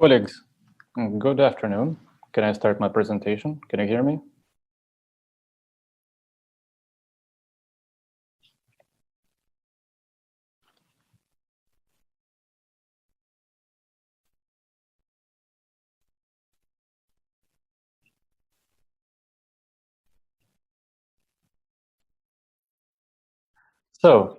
Colleagues, good afternoon. Can I start my presentation? Can you hear me? So,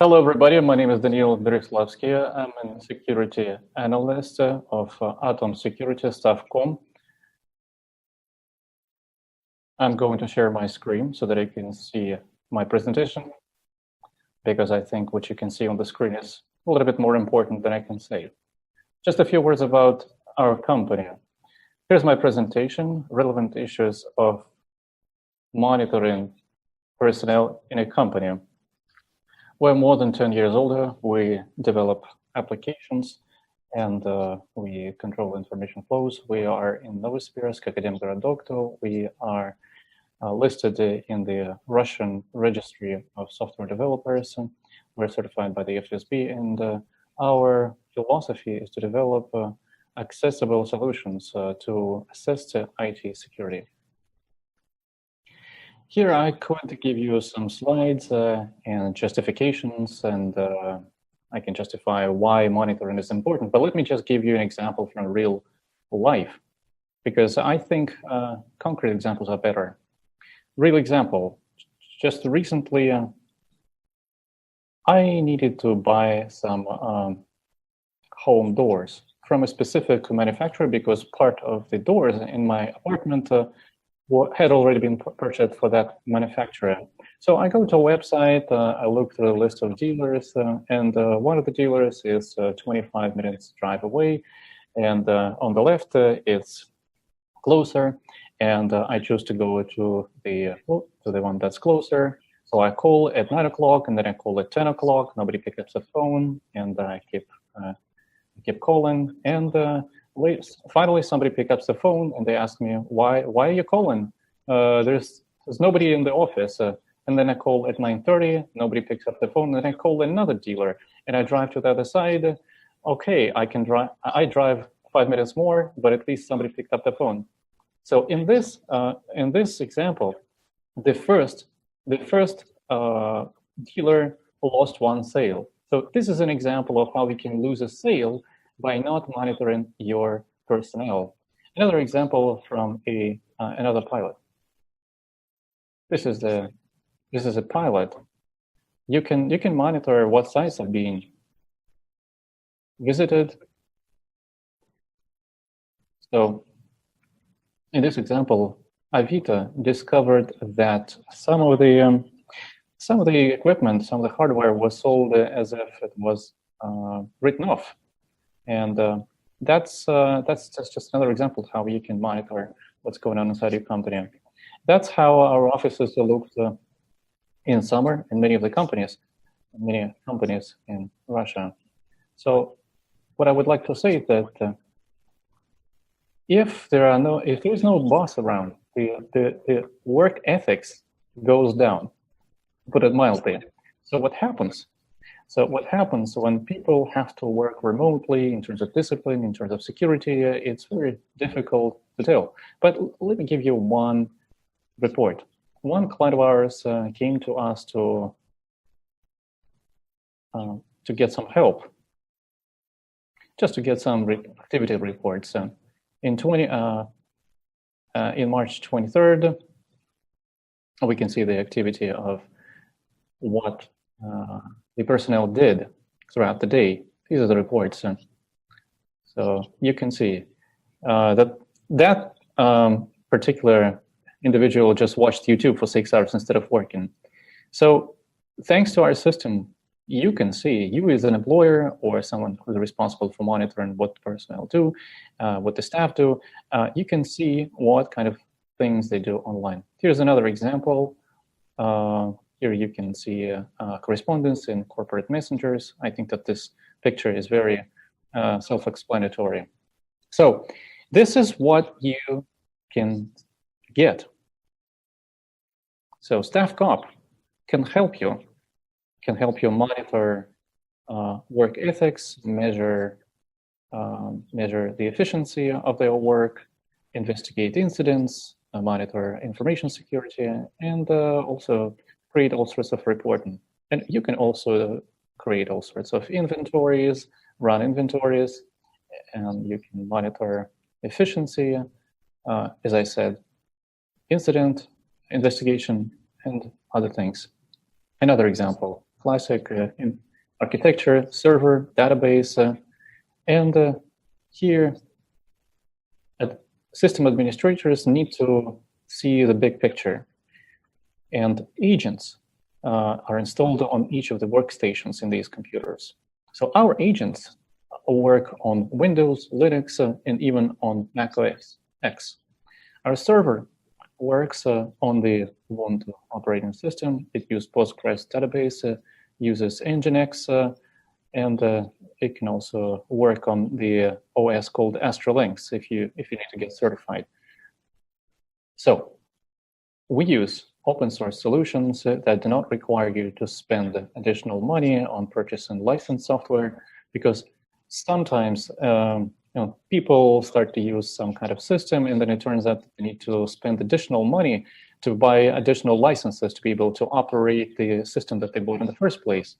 hello everybody. My name is Daniil Borislavsky. I'm a security analyst of Atom Security Staff.com. I'm going to share my screen so that I can see my presentation, because I think what you can see on the screen is a little bit more important than I can say. Just a few words about our company. Here's my presentation, relevant issues of monitoring personnel in a company. We're more than 10 years older. We develop applications and we control information flows. We are in Novosibirsk, Akademgorodok. We are listed in the Russian Registry of Software Developers. We're certified by the FSB, and our philosophy is to develop accessible solutions to assist IT security. Here I could give you some slides and justifications, and I can justify why monitoring is important. But let me just give you an example from real life, because I think concrete examples are better. Real example, just recently I needed to buy some home doors from a specific manufacturer, because part of the doors in my apartment had already been purchased for that manufacturer. So I go to a website, I look through the list of dealers, and one of the dealers is 25 minutes drive away, and on the left it's closer, and I choose to go to the one that's closer. So I call at 9 o'clock, and then I call at 10 o'clock. Nobody picks up the phone, and I keep calling, and finally somebody picks up the phone, and they ask me, why are you calling? There's nobody in the office. And then I call at 9:30, nobody picks up the phone, and then I call another dealer, and I drive to the other side. Okay, I drive 5 minutes more, but at least somebody picked up the phone. So in this example, the first dealer lost one sale. So this is an example of how we can lose a sale by not monitoring your personnel. Another example from another pilot. This is a pilot. You can monitor what sites are being visited. So in this example, Avito discovered that some of the equipment, some of the hardware was sold as if it was written off. And that's just another example of how you can monitor what's going on inside your company. That's how our offices looked in summer in many companies in Russia. So what I would like to say is that if there is no boss around, the work ethics goes down, to put it mildly. So what happens? So what happens when people have to work remotely in terms of discipline, in terms of security, it's very difficult to tell. But let me give you one report. One client of ours came to us to get some help, just to get some activity reports. In March 23rd, we can see the activity of what the personnel did throughout the day. These are the reports. So you can see that particular individual just watched YouTube for 6 hours instead of working. So thanks to our system, you can see, you as an employer or someone who's responsible for monitoring what the personnel do, what the staff do, you can see what kind of things they do online. Here's another example. Here you can see correspondence in corporate messengers. I think that this picture is very self-explanatory. So this is what you can get. So Staff Cop can help you monitor work ethics, measure measure the efficiency of their work, investigate incidents, monitor information security, and also create all sorts of reporting. And you can also create all sorts of inventories, run inventories, and you can monitor efficiency, as I said, incident, investigation, and other things. Another example, classic in architecture, server, database, and here system administrators need to see the big picture. And agents are installed on each of the workstations in these computers. So our agents work on Windows, Linux, and even on Mac OS X. Our server works on the Ubuntu operating system. It uses Postgres database, uses Nginx, and it can also work on the OS called Astralinks if you need to get certified. So we use open source solutions that do not require you to spend additional money on purchasing licensed software, because sometimes people start to use some kind of system, and then it turns out that they need to spend additional money to buy additional licenses to be able to operate the system that they bought in the first place.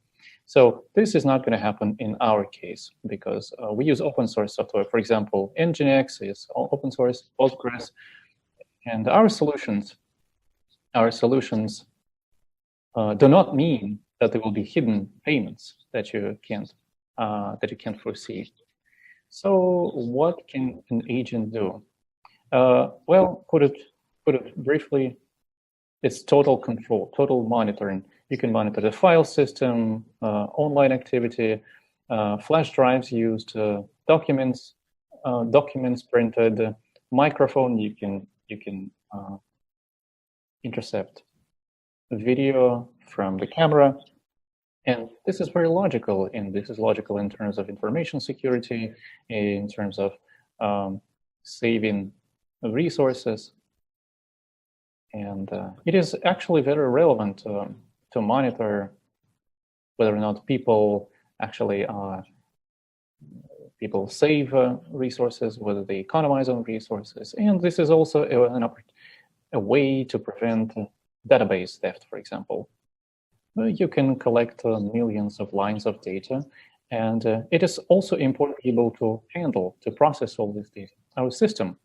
So this is not going to happen in our case, because we use open source software. For example, Nginx is open source, Postgres, and our solutions do not mean that there will be hidden payments that you can't foresee. So what can an agent do? Well, put it briefly, it's total control, total monitoring. You can monitor the file system, online activity, flash drives used, documents printed, microphone. You can intercept video from the camera, and this is very logical. And this is logical in terms of information security, in terms of saving resources, and it is actually very relevant to monitor whether or not people actually save resources, whether they economize on resources. And this is also a way to prevent database theft, for example. You can collect millions of lines of data, and it is also important to be able to process all this data. Our system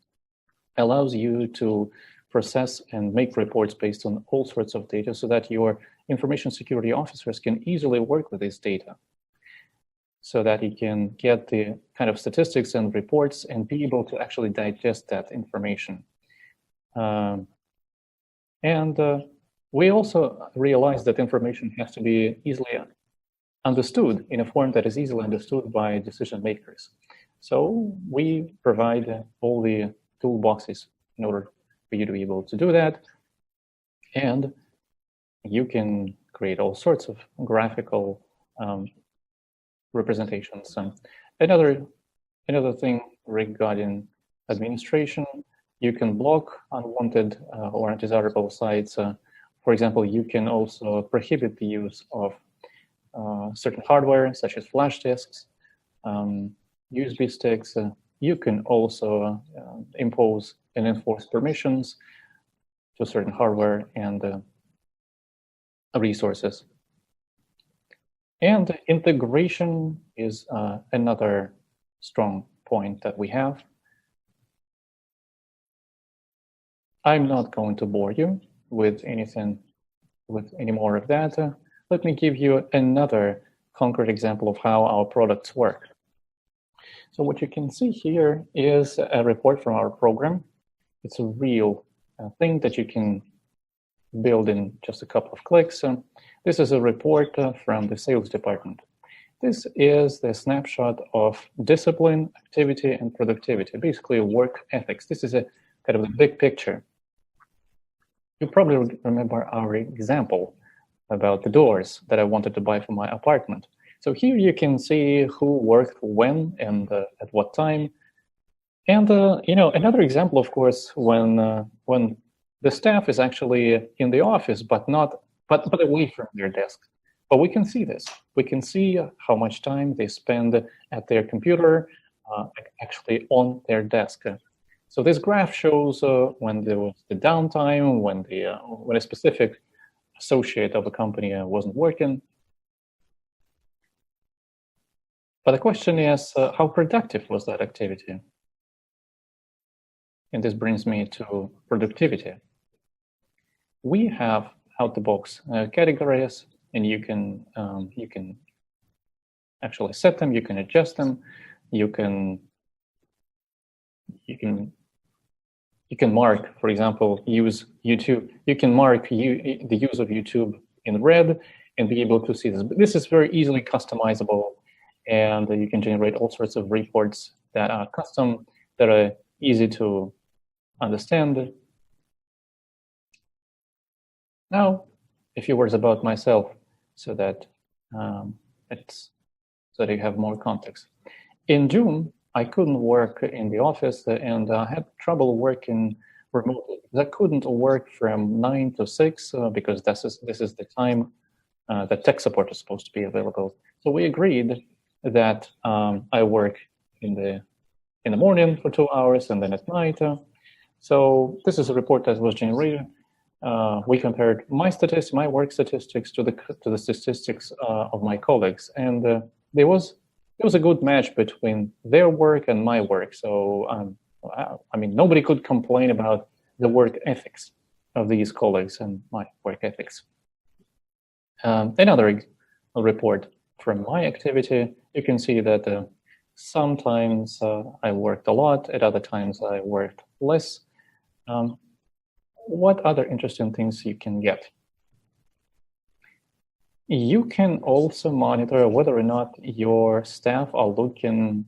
allows you to process and make reports based on all sorts of data, so that your information security officers can easily work with this data, so that you can get the kind of statistics and reports and be able to actually digest that information. We also realize that information has to be easily understood in a form that is easily understood by decision makers. So we provide all the toolboxes in order for you to be able to do that. And you can create all sorts of graphical representations. Another thing regarding administration, you can block unwanted or undesirable sites. For example, you can also prohibit the use of certain hardware, such as flash disks, USB sticks. You can also impose and enforce permissions to certain hardware and resources. And integration is another strong point that we have. I'm not going to bore you with any more of that. Let me give you another concrete example of how our products work. So what you can see here is a report from our program. It's a real thing that you can build in just a couple of clicks. This is a report from the sales department. This is the snapshot of discipline, activity, and productivity, basically work ethics. This is a kind of the big picture. You probably remember our example about the doors that I wanted to buy for my apartment. So here you can see who worked when and at what time. And another example, of course, when the staff is actually in the office, but away from their desk. But we can see this. We can see how much time they spend at their computer, actually on their desk. So this graph shows when there was the downtime, when a specific associate of a company wasn't working. But the question is, how productive was that activity? And this brings me to productivity. We have out-the-box categories, and you can actually set them, you can adjust them, you can mark, for example, use YouTube. You can mark the use of YouTube in red and be able to see this. But this is very easily customizable, and you can generate all sorts of reports that are custom, that are easy to understand. Now, a few words about myself, so that you have more context. In June, I couldn't work in the office, and I had trouble working remotely. I couldn't work from 9 to 6 because this is the time that tech support is supposed to be available. So we agreed that I work in the morning for 2 hours and then at night. So this is a report that was generated. We compared my work statistics to the statistics of my colleagues, and there was a good match between their work and my work. So I mean, nobody could complain about the work ethics of these colleagues and my work ethics. Another report from my activity, you can see that sometimes I worked a lot, at other times I worked less. What other interesting things you can get? You can also monitor whether or not your staff are looking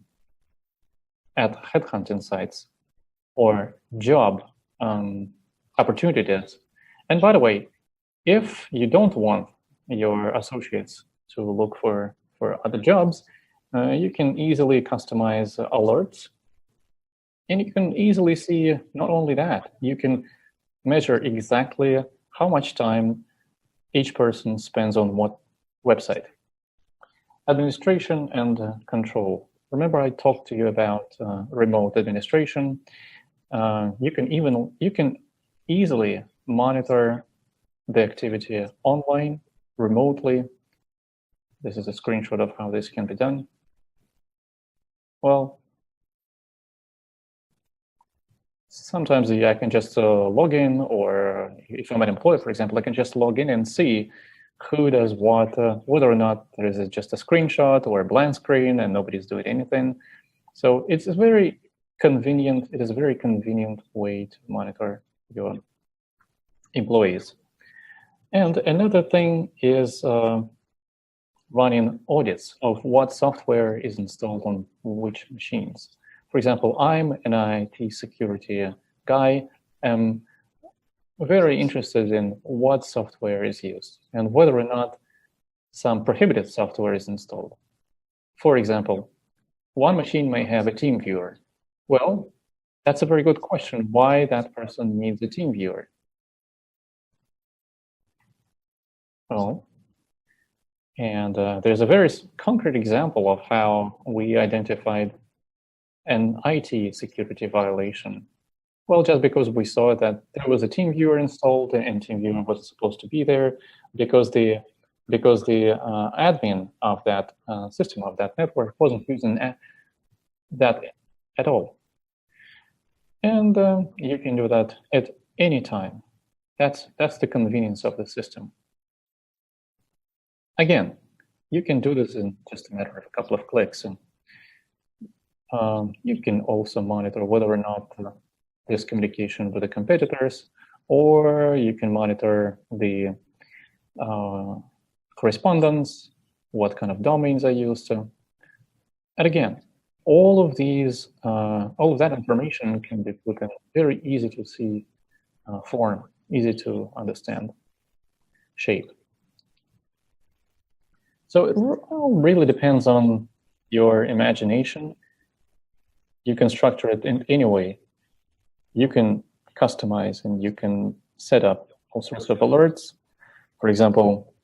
at headhunting sites or job opportunities. And by the way, if you don't want your associates to look for other jobs, you can easily customize alerts. And you can easily see not only that, you can measure exactly how much time each person spends on what website. Administration and control. Remember I talked to you about remote administration. You can easily monitor the activity online, remotely. This is a screenshot of how this can be done. Well, sometimes I can just log in, or if I'm an employee, for example, I can just log in and see who does what, whether or not there is just a screenshot or a blank screen and nobody's doing anything. So it's a very convenient, it is a very convenient way to monitor your employees. And another thing is running audits of what software is installed on which machines. For example, I'm an IT security guy. I'm very interested in what software is used and whether or not some prohibited software is installed. For example, one machine may have a team viewer. Well, that's a very good question, why that person needs a team viewer. Well, and there's a very concrete example of how we identified an IT security violation. Well, just because we saw that there was a TeamViewer installed and TeamViewer was supposed to be there, because the admin of that system, of that network, wasn't using that at all. And you can do that at any time. That's the convenience of the system. Again, you can do this in just a matter of a couple of clicks. And you can also monitor whether or not there's communication with the competitors, or you can monitor the correspondence, what kind of domains are used. And again, all of that information can be put in a very easy to see form, easy to understand shape. So it all really depends on your imagination. You can structure it in any way. You can customize and you can set up all sorts of alerts. For example,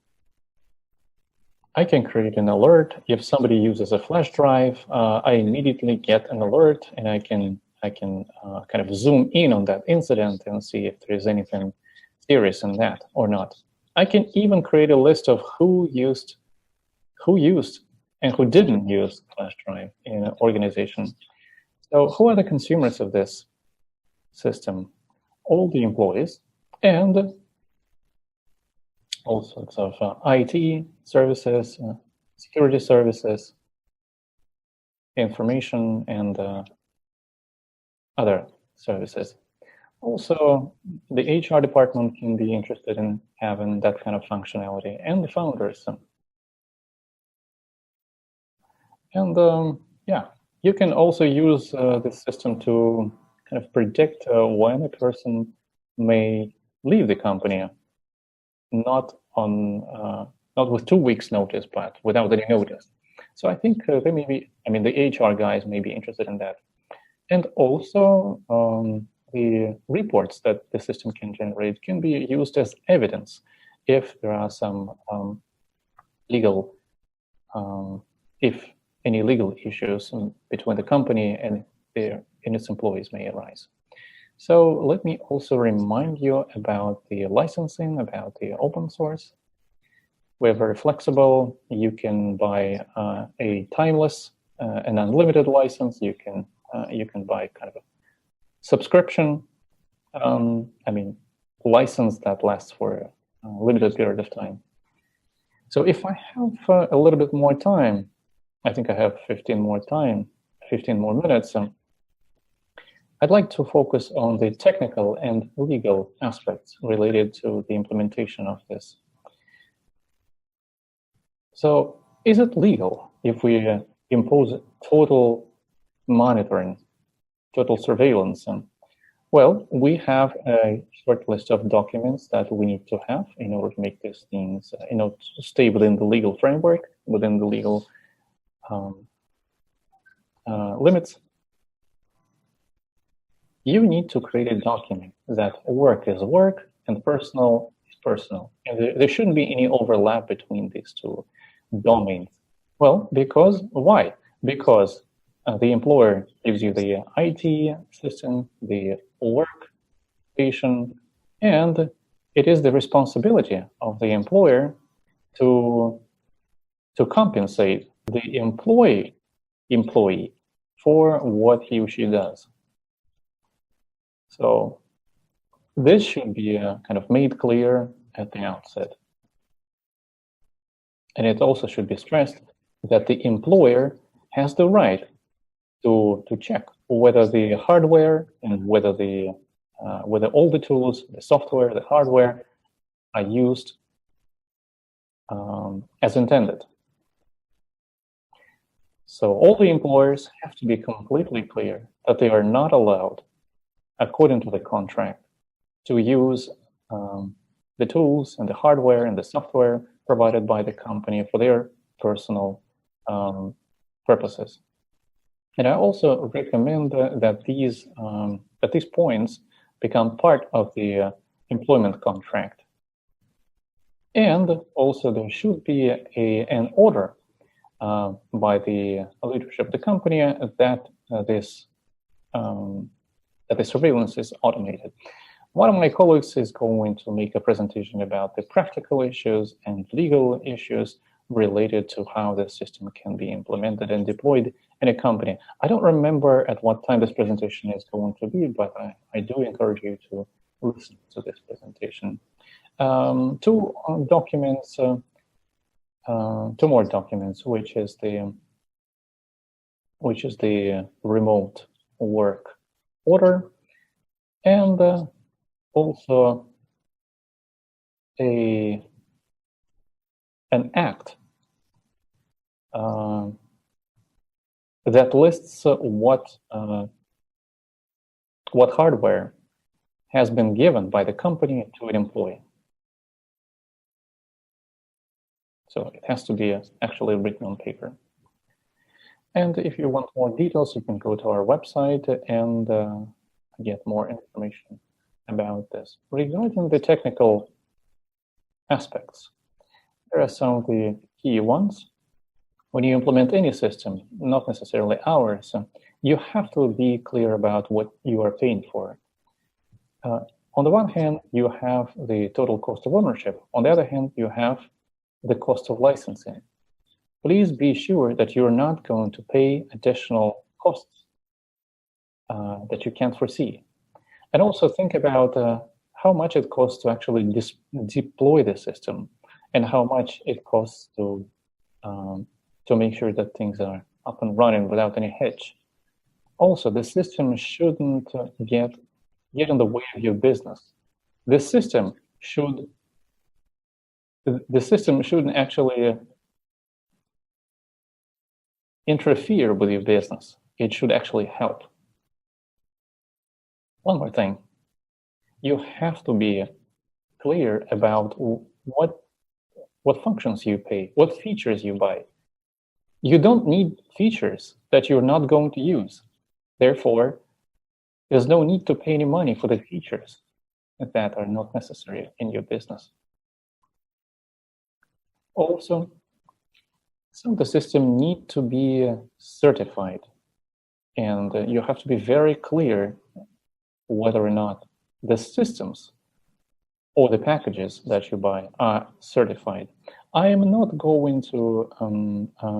I can create an alert. If somebody uses a flash drive, I immediately get an alert, and I can kind of zoom in on that incident and see if there is anything serious in that or not. I can even create a list of who used and who didn't use flash drive in an organization. So who are the consumers of this system? All the employees and all sorts of IT services, security services, information, and other services. Also, the HR department can be interested in having that kind of functionality, and the founders. And yeah, you can also use this system to kind of predict when a person may leave the company, not with 2 weeks notice, but without any notice. So I think they may be, the HR guys may be interested in that. And also the reports that the system can generate can be used as evidence if there are some legal, if any legal issues between the company and its employees may arise. So let me also remind you about the licensing, about the open source. We're very flexible. You can buy a timeless and unlimited license. You can buy kind of a subscription, license that lasts for a limited period of time. So if I have a little bit more time, I think I have 15 more minutes. I'd like to focus on the technical and legal aspects related to the implementation of this. So is it legal if we impose total monitoring, total surveillance? Well, we have a short list of documents that we need to have in order to make these things, to stay within the legal framework, within the legal limits. You need to create a document that work is work and personal is personal. And there shouldn't be any overlap between these two domains. Well, why? Because the employer gives you the IT system, the workstation, and it is the responsibility of the employer to compensate the employee for what he or she does. So this should be kind of made clear at the outset. And it also should be stressed that the employer has the right to check whether the hardware and whether all the tools, the software, the hardware are used as intended. So all the employers have to be completely clear that they are not allowed, according to the contract, to use the tools and the hardware and the software provided by the company for their personal purposes. And I also recommend that these points become part of the employment contract. And also there should be an order by the leadership of the company that the surveillance is automated. One of my colleagues is going to make a presentation about the practical issues and legal issues related to how the system can be implemented and deployed in a company. I don't remember at what time this presentation is going to be, but I do encourage you to listen to this presentation. Two more documents, which is the remote work order, and also an act that lists what hardware has been given by the company to an employee. So it has to be actually written on paper. And if you want more details, you can go to our website and get more information about this. Regarding the technical aspects, There are some of the key ones. When you implement any system, not necessarily ours, you have to be clear about what you are paying for. On the one hand, you have the total cost of ownership. On the other hand, you have the cost of licensing. Please be sure that you're not going to pay additional costs that you can't foresee. And also think about how much it costs to actually deploy the system and how much it costs to make sure that things are up and running without any hitch. Also, the system shouldn't get in the way of your business. The system shouldn't actually interfere with your business. It should actually help. One more thing, you have to be clear about what functions you pay, what features you buy. You don't need features that you're not going to use. Therefore, there's no need to pay any money for the features that are not necessary in your business. Also, some of the system need to be certified, and you have to be very clear whether or not the systems or the packages that you buy are certified. I am not going to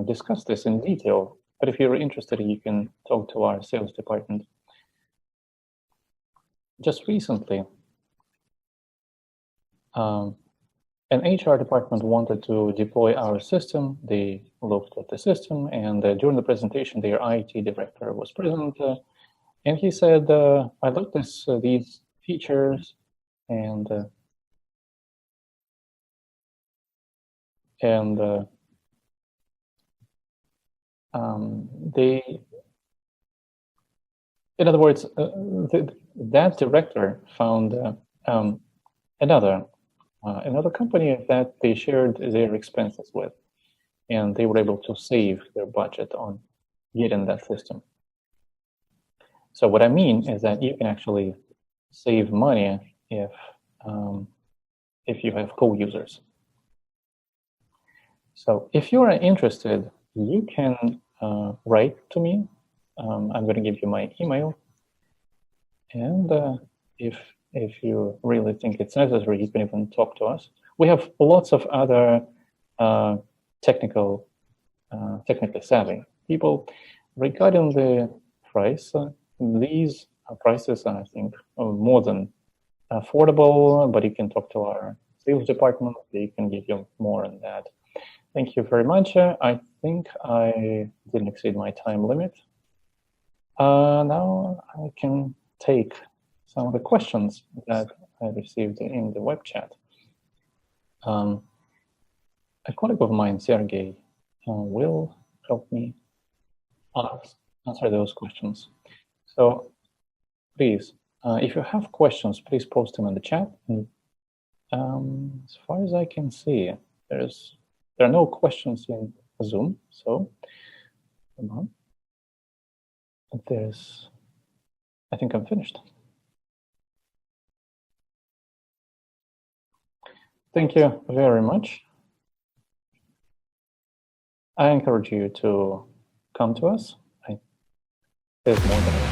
discuss this in detail, but if you're interested, you can talk to our sales department. Just recently, an HR department wanted to deploy our system. They looked at the system, and during the presentation, their IT director was present, and he said, I looked at these features, and in other words, that director found another company that they shared their expenses with, and they were able to save their budget on getting that system. So what I mean is that you can actually save money if you have co-users. So if you are interested, you can write to me. I'm going to give you my email, and if you really think it's necessary, you can even talk to us. We have lots of other technically savvy people. Regarding the price, these prices are, I think, more than affordable, but you can talk to our sales department. They can give you more on that. Thank you very much. I think I didn't exceed my time limit. Now I can take some of the questions that I received in the web chat. A colleague of mine, Sergey, will help me answer those questions. So please, if you have questions, please post them in the chat. And as far as I can see, there are no questions in Zoom, so come on. I think I'm finished. Thank you very much. I encourage you to come to us. There's more than